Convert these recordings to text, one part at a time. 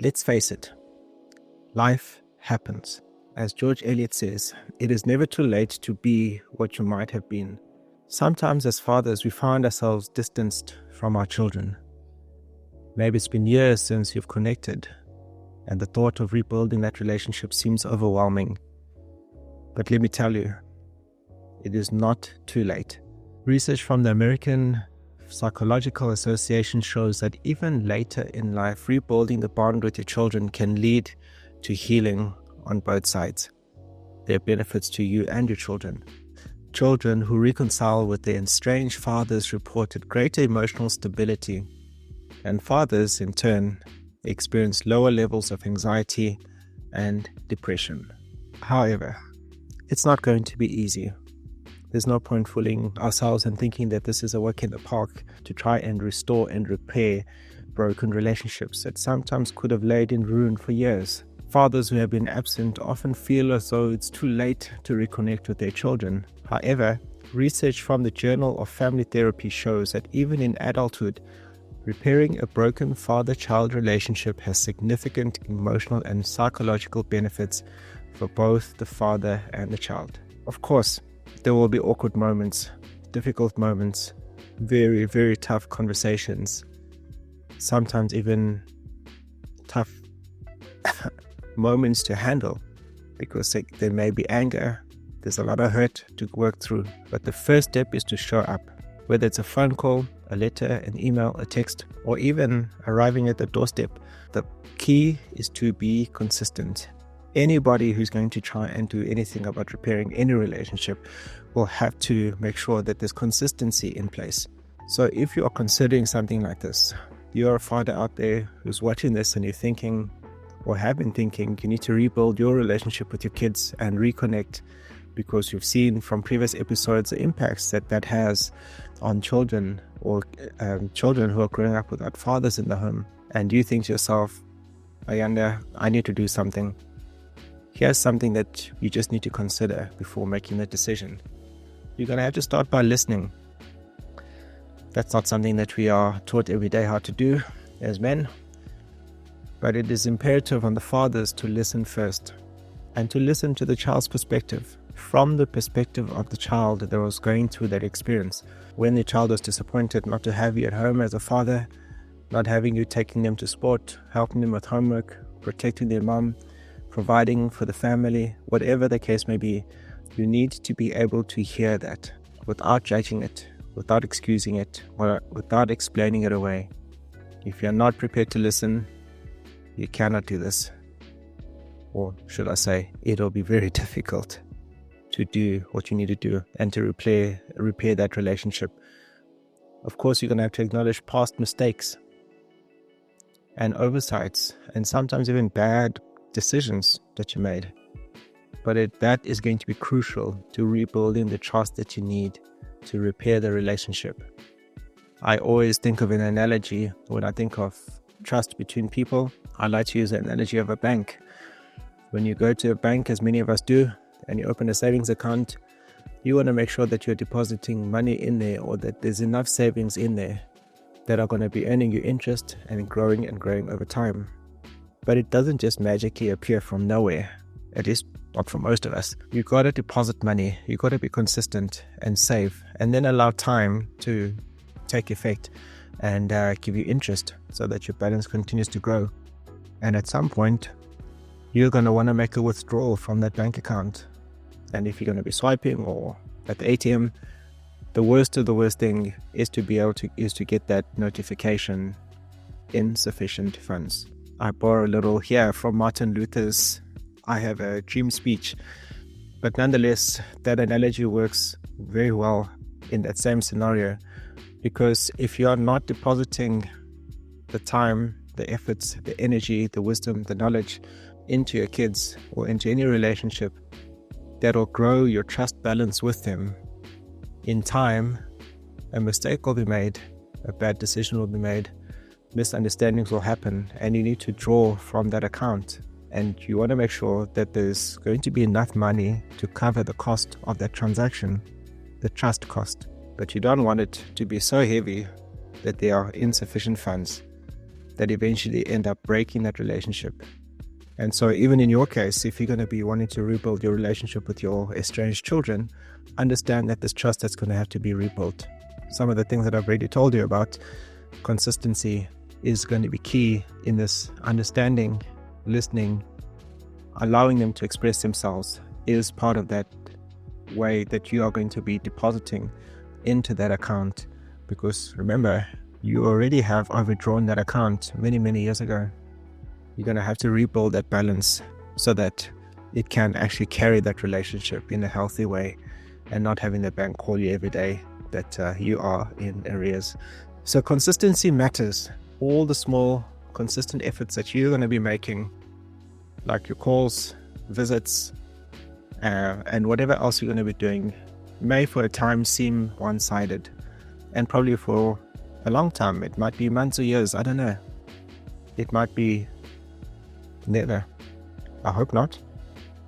Let's face it, life happens. As George Eliot says, it is never too late to be what you might have been. Sometimes as fathers, we find ourselves distanced from our children. Maybe it's been years since you've connected, and the thought of rebuilding that relationship seems overwhelming. But let me tell you, it is not too late. Research from the American Psychological Association shows that even later in life, rebuilding the bond with your children can lead to healing on both sides. There are benefits to you and your children. Children who reconcile with their estranged fathers reported greater emotional stability, and fathers, in turn, experience lower levels of anxiety and depression. However, it's not going to be easy. There's no point fooling ourselves and thinking that this is a walk in the park to try and restore and repair broken relationships that sometimes could have laid in ruin for years. Fathers who have been absent often feel as though it's too late to reconnect with their children. However, research from the Journal of Family Therapy shows that even in adulthood, repairing a broken father-child relationship has significant emotional and psychological benefits for both the father and the child. Of course, there will be awkward moments, difficult moments, very, very tough conversations, sometimes even tough moments to handle, because there may be anger, there's a lot of hurt to work through. But the first step is to show up, whether it's a phone call, a letter, an email, a text, or even arriving at the doorstep. The key is to be consistent. Anybody who's going to try and do anything about repairing any relationship will have to make sure that there's consistency in place. So if you are considering something like this, you're a father out there who's watching this and you're thinking, or have been thinking, you need to rebuild your relationship with your kids and reconnect, because you've seen from previous episodes the impacts that has on children, or children who are growing up without fathers in the home. And you think to yourself, Ayanda, I need to do something. Here's something that you just need to consider before making the decision. You're going to have to start by listening. That's not something that we are taught every day how to do as men, but it is imperative on the fathers to listen first, and to listen to the child's perspective, from the perspective of the child that was going through that experience. When the child was disappointed not to have you at home as a father, not having you taking them to sport, helping them with homework, protecting their mom, providing for the family, whatever the case may be, you need to be able to hear that without judging it, without excusing it, or without explaining it away. If you're not prepared to listen, you cannot do this. Or should I say, it'll be very difficult to do what you need to do and to repair that relationship. Of course, you're going to have to acknowledge past mistakes and oversights, and sometimes even bad decisions that you made. But that is going to be crucial to rebuilding the trust that you need to repair the relationship. I always think of an analogy when I think of trust between people. I like to use the analogy of a bank. When you go to a bank, as many of us do, and you open a savings account, you want to make sure that you're depositing money in there, or that there's enough savings in there that are going to be earning you interest and growing over time. But it doesn't just magically appear from nowhere, at least not for most of us. You've got to deposit money, you've got to be consistent and save, and then allow time to take effect and give you interest so that your balance continues to grow. And at some point, you're going to want to make a withdrawal from that bank account. And if you're going to be swiping or at the ATM, the worst of the worst thing is to get that notification, insufficient funds. I borrow a little here from Martin Luther's I Have a Dream speech, but nonetheless, that analogy works very well in that same scenario, because if you're not depositing the time, the efforts, the energy, the wisdom, the knowledge into your kids or into any relationship that'll grow your trust balance with them, in time, a mistake will be made, a bad decision will be made, misunderstandings will happen, and you need to draw from that account. And you want to make sure that there's going to be enough money to cover the cost of that transaction, the trust cost. But you don't want it to be so heavy that there are insufficient funds. that eventually end up breaking that relationship. And so even in your case, if you're going to be wanting to rebuild your relationship with your estranged children, understand that there's trust that's going to have to be rebuilt. Some of the things that I've already told you about, consistency is going to be key in this. Understanding, listening, allowing them to express themselves is part of that way that you are going to be depositing into that account. Because remember, you already have overdrawn that account many, many years ago. You're going to have to rebuild that balance so that it can actually carry that relationship in a healthy way and not having the bank call you every day that you are in arrears. So consistency matters. All the small, consistent efforts that you're going to be making, like your calls, visits, and whatever else you're going to be doing, may for a time seem one-sided. And probably for a long time, it might be months or years, I don't know. It might be never. I hope not,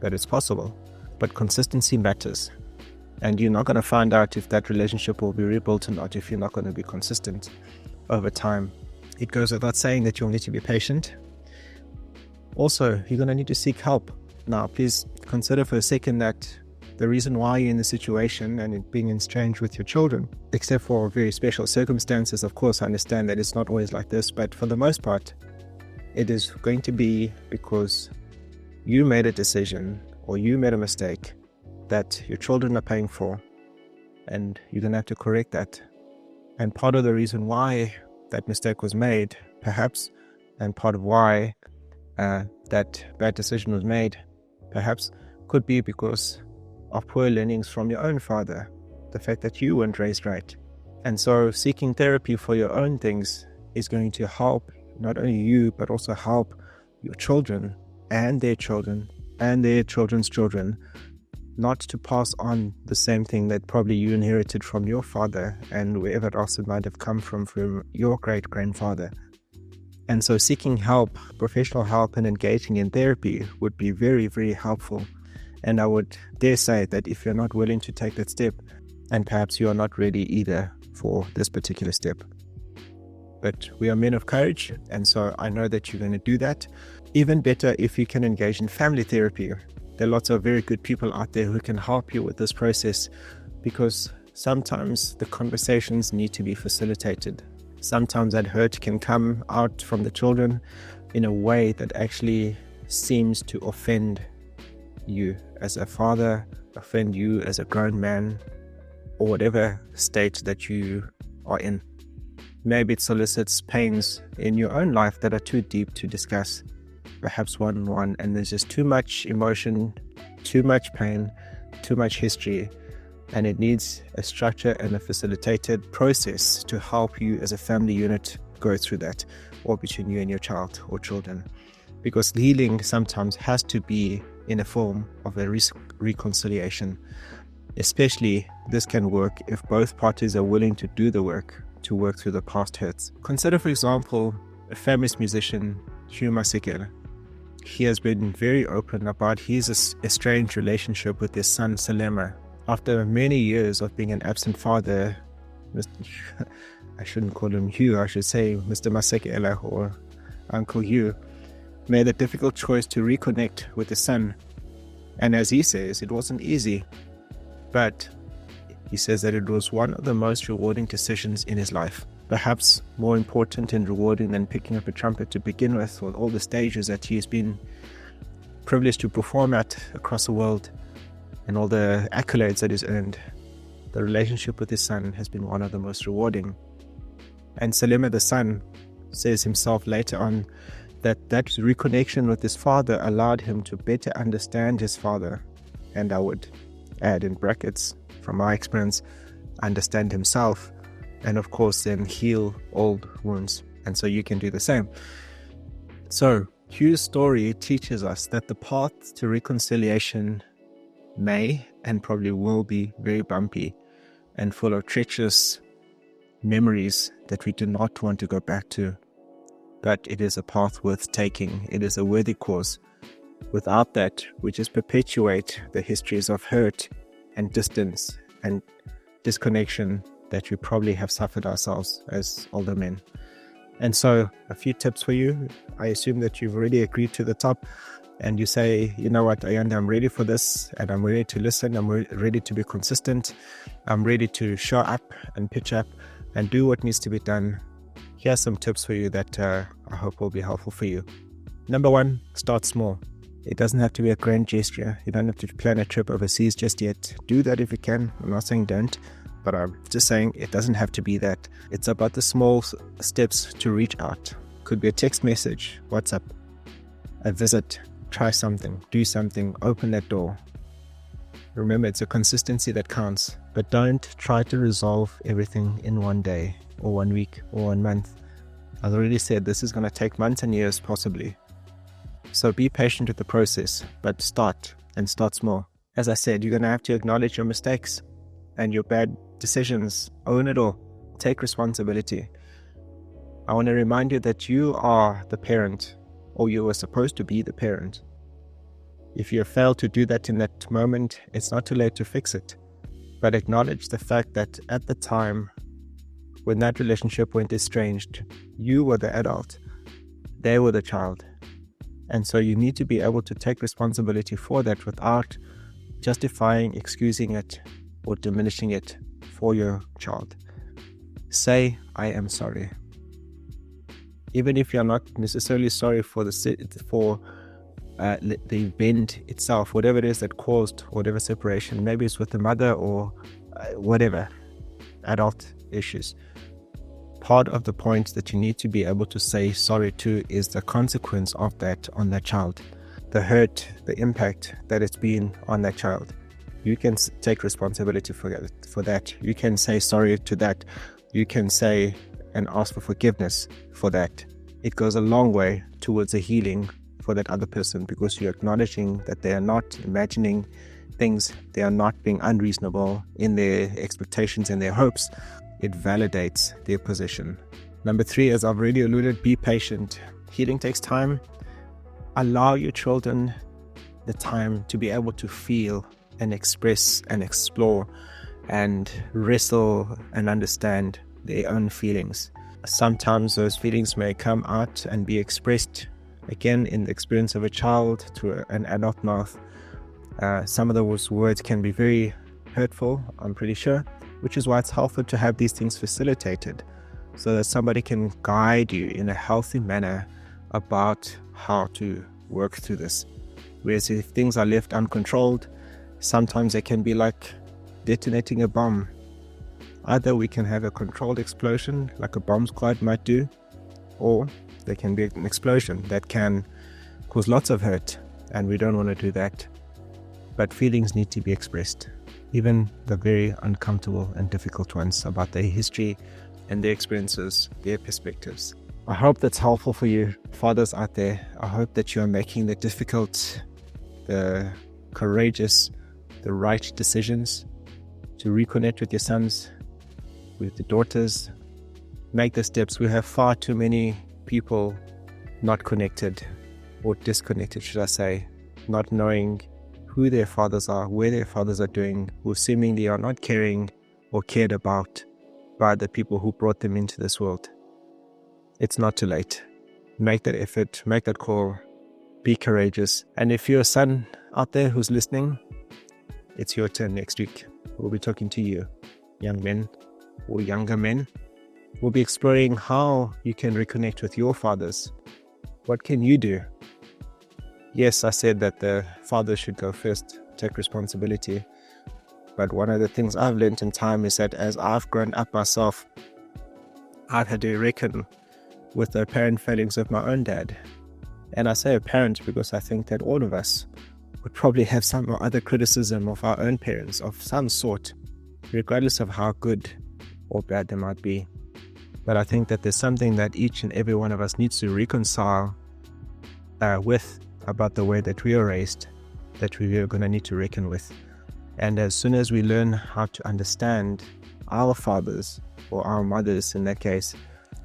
but it's possible. But consistency matters. And you're not going to find out if that relationship will be rebuilt or not if you're not going to be consistent over time. It goes without saying that you'll need to be patient. Also, you're going to need to seek help. Now, please consider for a second that the reason why you're in the situation and it being estranged with your children, except for very special circumstances, of course, I understand that it's not always like this, but for the most part, it is going to be because you made a decision or you made a mistake that your children are paying for, and you're going to have to correct that. And part of the reason why that mistake was made, perhaps, and part of why that bad decision was made, perhaps, could be because of poor learnings from your own father, the fact that you weren't raised right. And so seeking therapy for your own things is going to help not only you, but also help your children and their children and their children's children not to pass on the same thing that probably you inherited from your father and wherever else it might have come from your great-grandfather. And so seeking help, professional help, and engaging in therapy would be very, very helpful. And I would dare say that if you're not willing to take that step, and perhaps you are not ready either for this particular step. But we are men of courage, and so I know that you're going to do that. Even better if you can engage in family therapy. There are lots of very good people out there who can help you with this process, because sometimes the conversations need to be facilitated. Sometimes that hurt can come out from the children in a way that actually seems to offend you as a father, offend you as a grown man, or whatever state that you are in. Maybe it solicits pains in your own life that are too deep to discuss, perhaps one-on-one, and there's just too much emotion, too much pain, too much history, and it needs a structure and a facilitated process to help you as a family unit go through that, or between you and your child or children. Because healing sometimes has to be in a form of a reconciliation. Especially this can work if both parties are willing to do the work to work through the past hurts. Consider, for example, a famous musician, humour. He has been very open about his estranged relationship with his son Salema. After many years of being an absent father, I shouldn't call him Hugh, I should say Mr. Masekela or Uncle Hugh, made a difficult choice to reconnect with his son. And as he says, it wasn't easy, but he says that it was one of the most rewarding decisions in his life. Perhaps more important and rewarding than picking up a trumpet to begin with, or all the stages that he has been privileged to perform at across the world, and all the accolades that he's earned. The relationship with his son has been one of the most rewarding. And Salema the son says himself later on that reconnection with his father allowed him to better understand his father, and I would add in brackets, from my experience, understand himself, and of course then heal old wounds. And so you can do the same. So Hugh's story teaches us that the path to reconciliation may and probably will be very bumpy and full of treacherous memories that we do not want to go back to. But it is a path worth taking. It is a worthy cause. Without that, we just perpetuate the histories of hurt and distance and disconnection that we probably have suffered ourselves as older men. And so a few tips for you. I assume that you've already agreed to the top and you say, you know what, Ayanda, I'm ready for this and I'm ready to listen. I'm ready to be consistent. I'm ready to show up and pitch up and do what needs to be done. Here's some tips for you that I hope will be helpful for you. Number one, start small. It doesn't have to be a grand gesture. You don't have to plan a trip overseas just yet. Do that if you can. I'm not saying don't, but I'm just saying it doesn't have to be that. It's about the small steps to reach out. Could be a text message, WhatsApp, a visit, try something, do something, open that door. Remember, it's a consistency that counts, but don't try to resolve everything in one day or 1 week or 1 month. I've already said this is going to take months and years possibly. So be patient with the process, but start small. As I said, you're going to have to acknowledge your mistakes and your bad decisions. Own it all. Take responsibility. I want to remind you that you are the parent, or you were supposed to be the parent. If you fail to do that in that moment, it's not too late to fix it. But acknowledge the fact that at the time when that relationship went estranged, you were the adult, they were the child. And so you need to be able to take responsibility for that without justifying, excusing it, or diminishing it for your child. Say, I am sorry. Even if you're not necessarily sorry for the event itself, whatever it is that caused whatever separation, maybe it's with the mother or whatever, adult issues. Part of the point that you need to be able to say sorry to is the consequence of that on that child, the hurt, the impact that it's been on that child. You can take responsibility for that. You can say sorry to that. You can say and ask for forgiveness for that. It goes a long way towards a healing for that other person, because you're acknowledging that they are not imagining things, they are not being unreasonable in their expectations and their hopes. It validates their position. Number 3, as I've already alluded, be patient. Healing takes time. Allow your children the time to be able to feel and express and explore and wrestle and understand their own feelings. Sometimes those feelings may come out and be expressed again in the experience of a child to an adult mouth. Some of those words can be very hurtful, I'm pretty sure, which is why it's helpful to have these things facilitated so that somebody can guide you in a healthy manner about how to work through this. Whereas if things are left uncontrolled, sometimes they can be like detonating a bomb. Either we can have a controlled explosion like a bomb squad might do, or there can be an explosion that can cause lots of hurt, and we don't want to do that. But feelings need to be expressed, even the very uncomfortable and difficult ones, about their history and their experiences, their perspectives. I hope that's helpful for you, fathers out there. I hope that you are making the difficult, the courageous, the right decisions to reconnect with your sons, with the daughters. Make the steps. We have far too many people not connected, or disconnected, should I say, not knowing who their fathers are, where their fathers are doing, who seemingly are not caring or cared about by the people who brought them into this world. It's not too late. Make that effort, make that call, be courageous. And if you're a son out there who's listening, it's your turn next week. We'll be talking to you, young men or younger men. We'll be exploring how you can reconnect with your fathers. What can you do? Yes, I said that the father should go first, take responsibility. But one of the things I've learned in time is that as I've grown up myself, I've had to reckon with the apparent failings of my own dad. And I say apparent because I think that all of us would probably have some or other criticism of our own parents of some sort, regardless of how good or bad they might be. But I think that there's something that each and every one of us needs to reconcile with about the way that we are raised, that we are going to need to reckon with. And as soon as we learn how to understand our fathers, or our mothers in that case,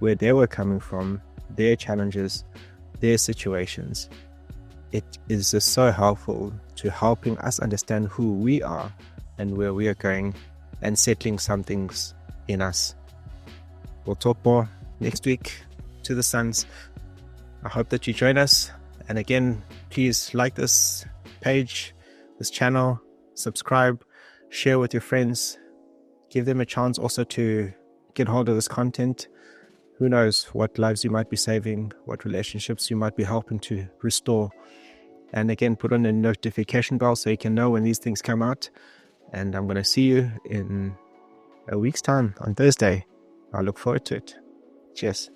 where they were coming from, their challenges, their situations, it is just so helpful to helping us understand who we are and where we are going, and settling some things in us. We'll talk more next week. to the sons. I hope that you join us. And again, please like this page, this channel, subscribe, share with your friends, give them a chance also to get hold of this content. Who knows what lives you might be saving, what relationships you might be helping to restore. And again, put on a notification bell so you can know when these things come out. And I'm going to see you in a week's time on Thursday. I look forward to it. Cheers.